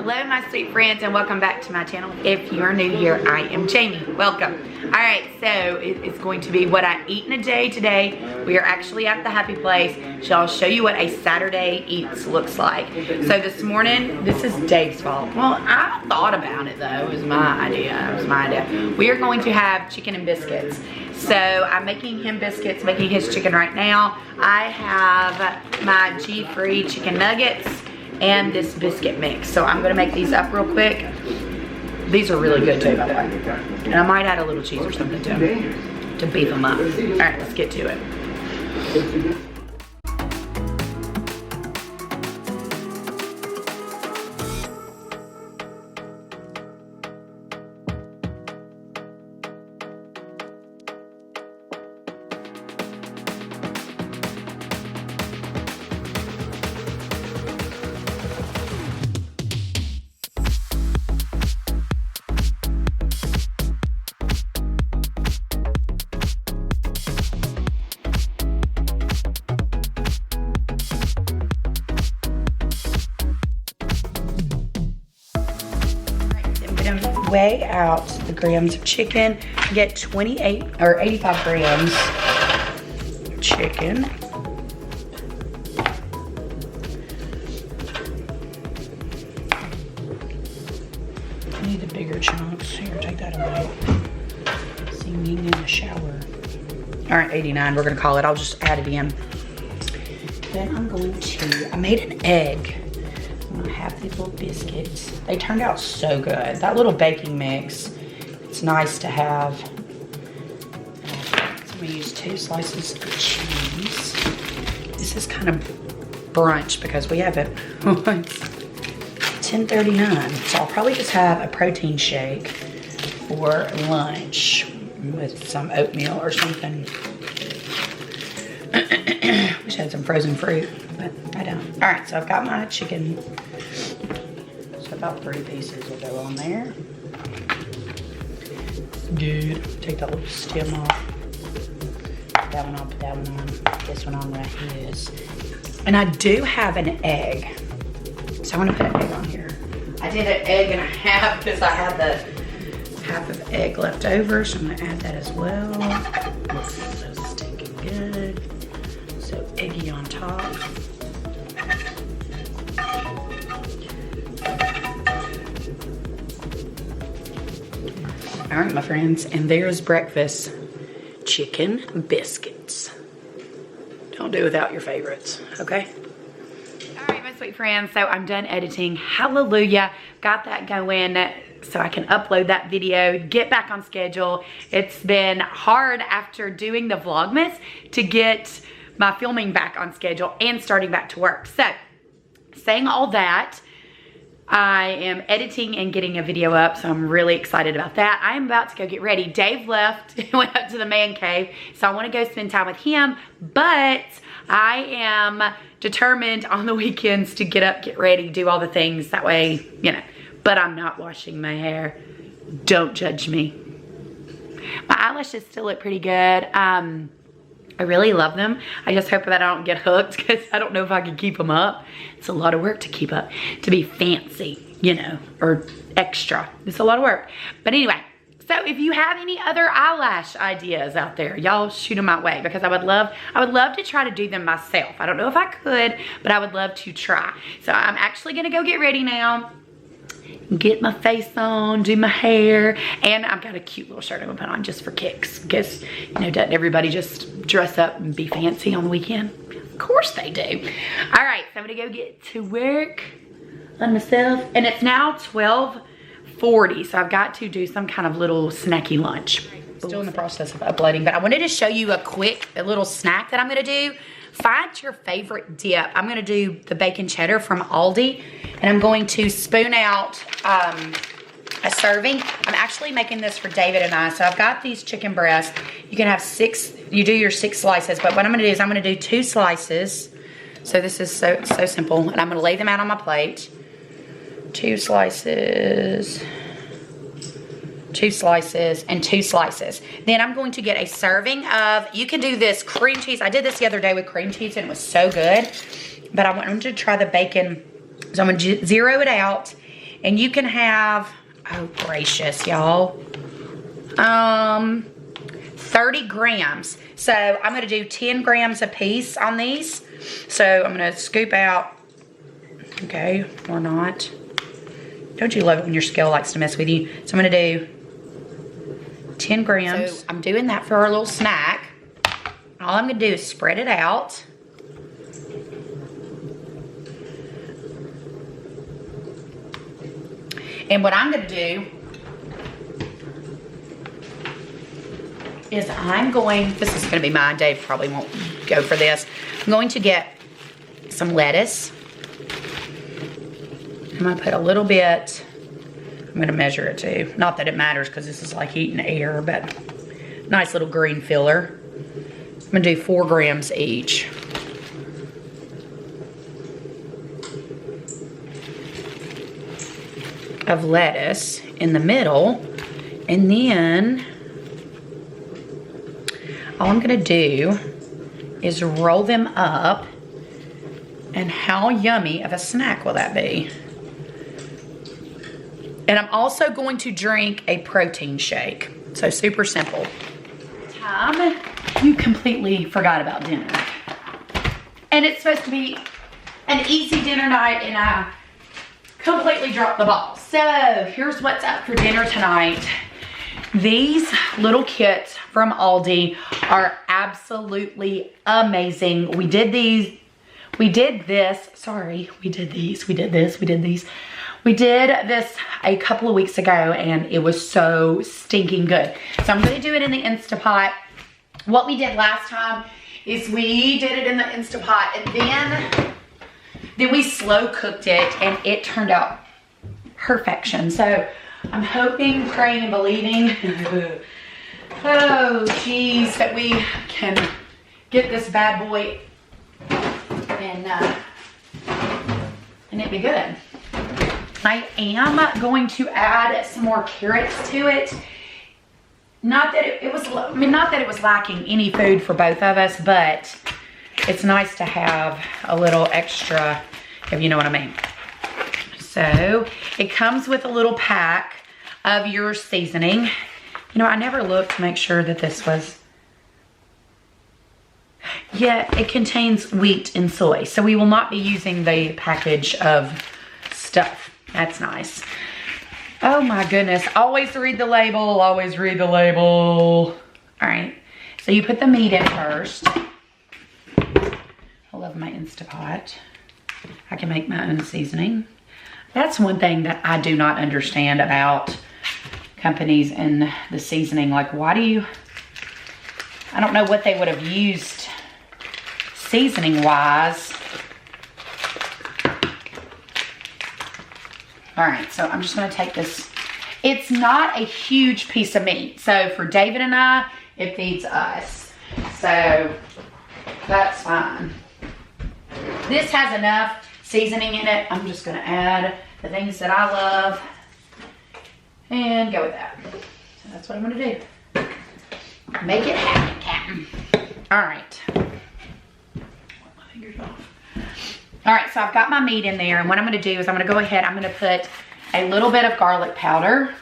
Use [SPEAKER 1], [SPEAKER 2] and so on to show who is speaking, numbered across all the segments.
[SPEAKER 1] Hello my sweet friends and welcome back to my channel. If you are new here, I am Jamie. Welcome. Alright, so it is going to be what I eat in a day today. We are actually at the Happy Place, so I'll show you what a Saturday eats looks like. So this morning, this is Dave's fault. Well, I thought about it though. It was my idea. We are going to have chicken and biscuits. So I'm making him biscuits, making his chicken right now. I have my G-free chicken nuggets and this biscuit mix. So I'm gonna make these up real quick. These are really good too, by the way. And I might add a little cheese or something to them to beef them up. All right, let's get to it. Weigh out the grams of chicken. I get 28 or 85 grams of chicken. I need the bigger chunks. Here, take that away. See me in the shower. All right, 89, we're gonna call it. I'll just add it in. Then I'm going to, I made an egg. I'm gonna have these little biscuits. They turned out so good. That little baking mix, it's nice to have. So I'm gonna use 2 slices of cheese. This is kind of brunch because we have it. It's 10:39. So I'll probably just have a protein shake for lunch with some oatmeal or something. Wish I had some frozen fruit, but I don't. All right, so I've got my chicken. So about 3 pieces will go on there. Good. Take that little stem off. Put that one on, put that one on. This one on right here is. And I do have an egg. So I'm gonna put an egg on here. I did an egg and a half because I had the half of egg left over. So I'm gonna add that as well. So it's stinking good. So eggy on top. All right, my friends, and there's breakfast. Chicken biscuits. Don't do without your favorites, okay? All right, my sweet friends, so I'm done editing. Hallelujah, got that going so I can upload that video, get back on schedule. It's been hard after doing the Vlogmas to get my filming back on schedule and starting back to work. So, saying all that, I am editing and getting a video up, so I'm really excited about that. I am about to go get ready. Dave left, went up to the man cave, so I want to go spend time with him, but I am determined on the weekends to get up, get ready, do all the things that way, you know, but I'm not washing my hair. Don't judge me. My eyelashes still look pretty good. I really love them. I just hope that I don't get hooked because I don't know if I can keep them up. It's a lot of work to keep up, to be fancy, you know, or extra. It's a lot of work. But anyway, so if you have any other eyelash ideas out there, y'all shoot them my way because I would love to try to do them myself. I don't know if I could, but I would love to try. So I'm actually gonna go get ready now. Get my face on, do my hair, and I've got a cute little shirt I'm gonna put on just for kicks because, you know, doesn't everybody just dress up and be fancy on the weekend? Of course they do. All right, so I'm gonna go get to work on myself, and it's now 12:40, so I've got to do some kind of little snacky lunch. Still in the process of uploading, but I wanted to show you a little snack that I'm gonna do. Find your favorite dip. I'm gonna do the bacon cheddar from Aldi, and I'm going to spoon out a serving. I'm actually making this for David and I. So I've got these chicken breasts. You can have 6, you do your 6 slices, but what I'm gonna do is I'm gonna do 2 slices. So this is so simple, and I'm gonna lay them out on my plate. 2 slices. 2 slices, and 2 slices. Then I'm going to get a serving of, you can do this cream cheese. I did this the other day with cream cheese and it was so good. But I wanted to try the bacon. So I'm gonna zero it out. And you can have, oh gracious, y'all, 30 grams. So I'm gonna do 10 grams a piece on these. So I'm gonna scoop out, okay, or not. Don't you love it when your scale likes to mess with you? So I'm gonna do 10 grams. So I'm doing that for our little snack. All I'm gonna do is spread it out. And what I'm gonna do is this is gonna be mine, Dave probably won't go for this. I'm going to get some lettuce. I'm gonna put a little bit, I'm gonna measure it too. Not that it matters because this is like eating air, but nice little green filler. I'm gonna do 4 grams each. Of lettuce in the middle, and then all I'm gonna do is roll them up. And how yummy of a snack will that be? And I'm also going to drink a protein shake. So super simple. Time, you completely forgot about dinner. And it's supposed to be an easy dinner night, and I completely dropped the ball. So here's what's up for dinner tonight. These little kits from Aldi are absolutely amazing. We did this a couple of weeks ago, and it was so stinking good. So I'm gonna do it in the Instapot. What we did last time is we did it in the Instapot, and then we slow cooked it, and it turned out perfection. So I'm hoping, praying, and believing, oh geez, that we can get this bad boy and it be good. I am going to add some more carrots to it. Not that it was lacking any food for both of us, but it's nice to have a little extra, if you know what I mean. So it comes with a little pack of your seasoning. You know, I never looked to make sure that this was, yeah, it contains wheat and soy. So we will not be using the package of stuff. That's nice. Oh my goodness, always read the label, always read the label. All right, so you put the meat in first. I love my Instapot. I can make my own seasoning. That's one thing that I do not understand about companies and the seasoning. Like, why do you, I don't know what they would have used seasoning wise. All right, so I'm just gonna take this. It's not a huge piece of meat. So for David and I, it feeds us. So that's fine. This has enough seasoning in it. I'm just gonna add the things that I love and go with that. So that's what I'm gonna do. Make it happen, Captain. All right. Wipe my fingers off. All right, so I've got my meat in there, and what I'm gonna do is I'm gonna go ahead, I'm gonna put a little bit of garlic powder.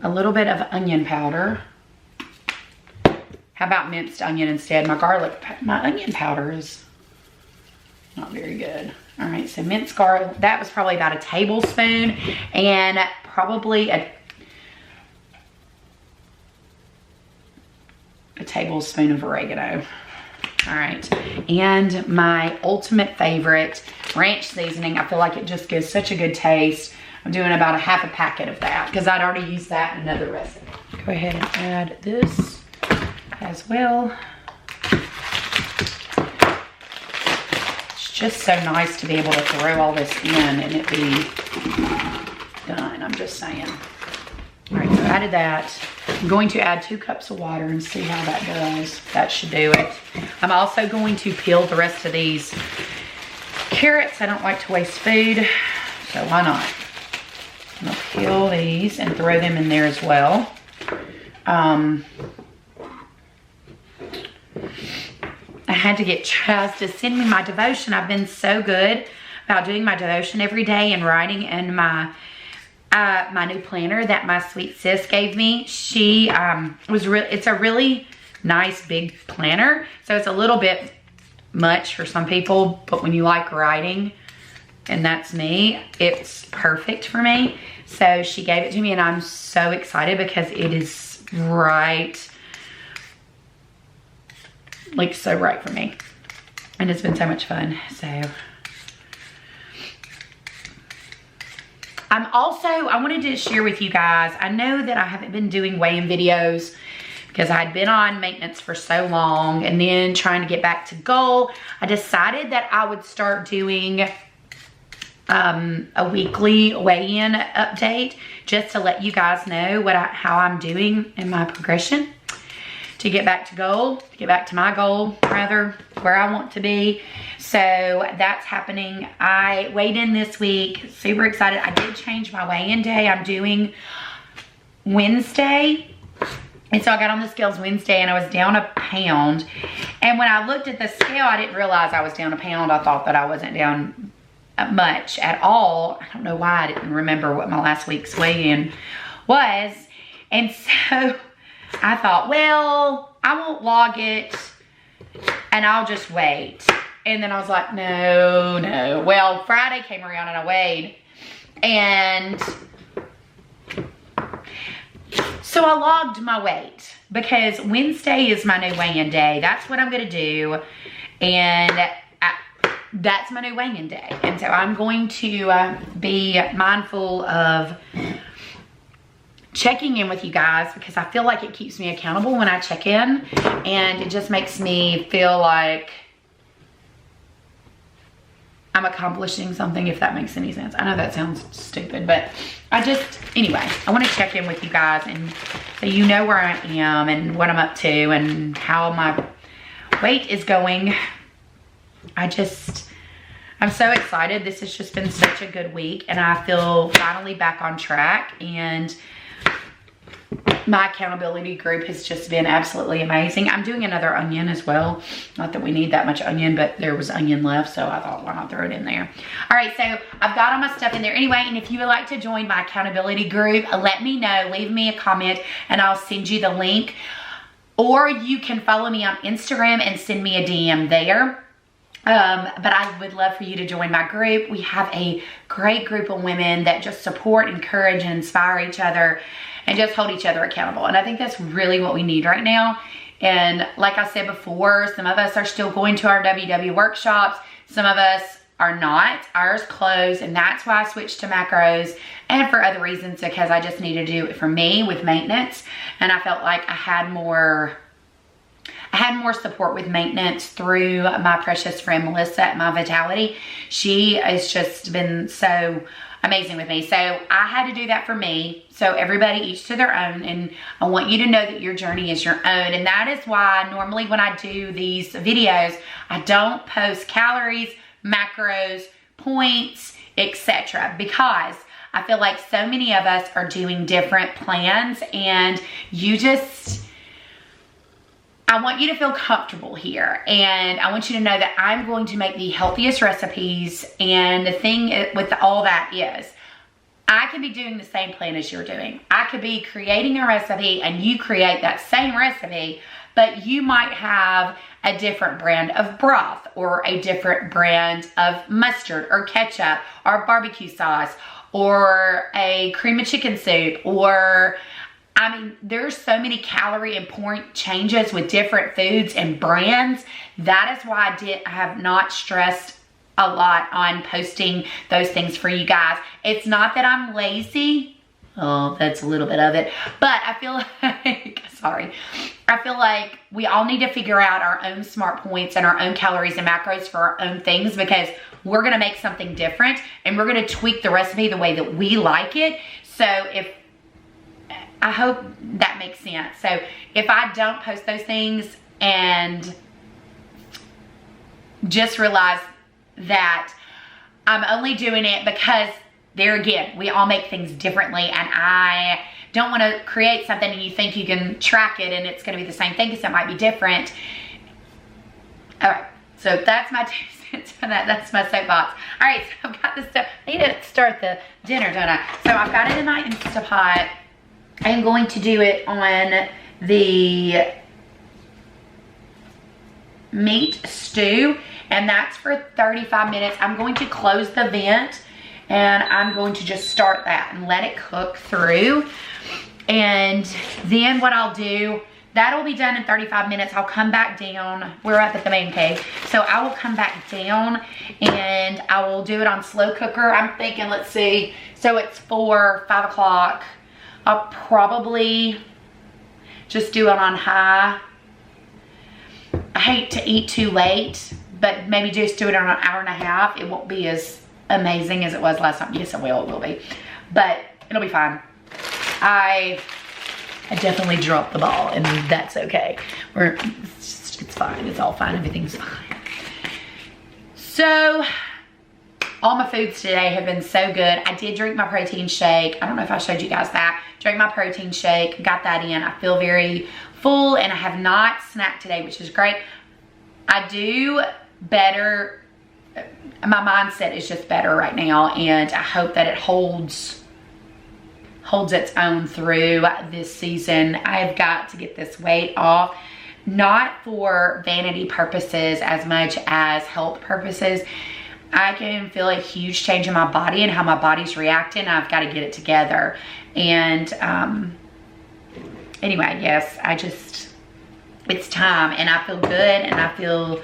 [SPEAKER 1] A little bit of onion powder. How about minced onion instead? My onion powder is not very good. All right, so minced garlic, that was probably about a tablespoon, and probably a tablespoon of oregano. All right, and my ultimate favorite, ranch seasoning. I feel like it just gives such a good taste. I'm doing about a half a packet of that because I'd already used that in another recipe. Go ahead and add this as well. It's just so nice to be able to throw all this in and it be done, I'm just saying. All right, so I added that. I'm going to add 2 cups of water and see how that does. That should do it. I'm also going to peel the rest of these carrots. I don't like to waste food, so why not? I'm gonna peel these and throw them in there as well. I had to get Chaz to send me my devotion. I've been so good about doing my devotion every day and writing in my my new planner that my sweet sis gave me. She it's a really nice big planner, so it's a little bit much for some people, but when you like writing, and that's me, it's perfect for me. So she gave it to me and I'm so excited because it is right, like so right for me, and it's been so much fun. So I wanted to share with you guys, I know that I haven't been doing weigh-in videos because I had been on maintenance for so long, and then trying to get back to goal, I decided that I would start doing a weekly weigh-in update just to let you guys know how I'm doing in my progression to get back to goal, to get back to my goal rather, where I want to be. So that's happening. I weighed in this week, super excited. I did change my weigh-in day. I'm doing Wednesday. And so I got on the scales Wednesday and I was down a pound. And when I looked at the scale, I didn't realize I was down a pound. I thought that I wasn't down much at all. I don't know why I didn't remember what my last week's weigh-in was. And so I thought, well, I won't log it and I'll just wait. And then I was like, no. Well, Friday came around and I weighed, and so I logged my weight because Wednesday is my new weigh-in day. That's what I'm gonna do, and that's my new weigh-in day. And so I'm going to be mindful of checking in with you guys, because I feel like it keeps me accountable when I check in, and it just makes me feel like I'm accomplishing something, if that makes any sense. I know that sounds stupid, but anyway, I want to check in with you guys and so you know where I am and what I'm up to and how my weight is going. I'm so excited. This has just been such a good week, and I feel finally back on track, and my accountability group has just been absolutely amazing. I'm doing another onion as well. Not that we need that much onion, but there was onion left, so I thought, why not throw it in there? All right, so I've got all my stuff in there anyway, and if you would like to join my accountability group, let me know. Leave me a comment, and I'll send you the link. Or you can follow me on Instagram and send me a DM there. But I would love for you to join my group. We have a great group of women that just support, encourage, and inspire each other and just hold each other accountable. And I think that's really what we need right now. And like I said before, some of us are still going to our WW workshops. Some of us are not. Ours closed, and that's why I switched to macros, and for other reasons, because I just needed to do it for me with maintenance. And I felt like I had more support with maintenance through my precious friend Melissa at My Vitality. She has just been so amazing with me. So I had to do that for me. So everybody each to their own, and I want you to know that your journey is your own. And that is why normally when I do these videos, I don't post calories, macros, points, etc. because I feel like so many of us are doing different plans, and I want you to feel comfortable here, and I want you to know that I'm going to make the healthiest recipes. And the thing with all that is, I could be doing the same plan as you're doing. I could be creating a recipe and you create that same recipe, but you might have a different brand of broth or a different brand of mustard or ketchup or barbecue sauce or a cream of chicken soup, or I mean, there's so many calorie and point changes with different foods and brands. That is why I have not stressed a lot on posting those things for you guys. It's not that I'm lazy. Oh, that's a little bit of it. But I feel like, I feel like we all need to figure out our own smart points and our own calories and macros for our own things, because we're going to make something different and we're going to tweak the recipe the way that we like it. So I hope that makes sense. So if I don't post those things and just realize that I'm only doing it because, there again, we all make things differently, and I don't want to create something and you think you can track it and it's going to be the same thing because it might be different. All right, so that's my 2 cents on that. That's my soapbox. All right, so I've got this stuff. I need to start the dinner, don't I? So I've got it in my Instapot. I am going to do it on the meat stew, and that's for 35 minutes. I'm going to close the vent, and I'm going to just start that and let it cook through. And then what I'll do, that'll be done in 35 minutes. I'll come back down. We're at the man cave. So I will come back down and I will do it on slow cooker. I'm thinking, let's see. So it's 5 o'clock. I'll probably just do it on high. I hate to eat too late, but maybe just do it on an hour and a half. It won't be as amazing as it was last time. Yes, it will be. But it'll be fine. I definitely dropped the ball, and that's okay. It's fine. It's all fine. Everything's fine. So, all my foods today have been so good. I did drink my protein shake. I don't know if I showed you guys that. Drank my protein shake, got that in. I feel very full, and I have not snacked today, which is great. I do better. My mindset is just better right now, and I hope that it holds its own through this season. I've got to get this weight off, not for vanity purposes as much as health purposes. I can feel a huge change in my body and how my body's reacting. I've got to get it together. And anyway, yes, it's time, and I feel good, and I feel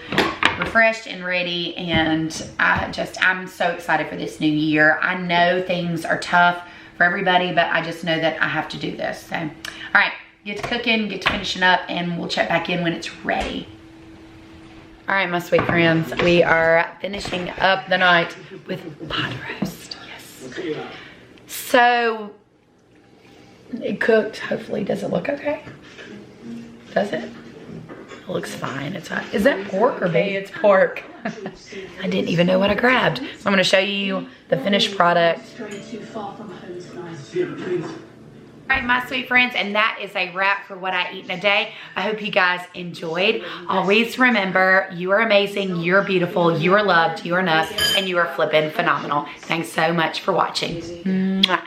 [SPEAKER 1] refreshed and ready, and I'm so excited for this new year. I know things are tough for everybody, but I just know that I have to do this. So, all right, get to cooking, get to finishing up, and we'll check back in when it's ready. All right, my sweet friends, we are finishing up the night with pot roast. Yes. So, it cooked. Hopefully, does it look okay? Does it? It looks fine. It's hot. Is that pork or beef? It's pork. I didn't even know what I grabbed. So I'm going to show you the finished product. All right, my sweet friends, and that is a wrap for what I eat in a day. I hope you guys enjoyed. Always remember, you are amazing, you're beautiful, you are loved, you are enough, and you are flippin' phenomenal. Thanks so much for watching. Mwah.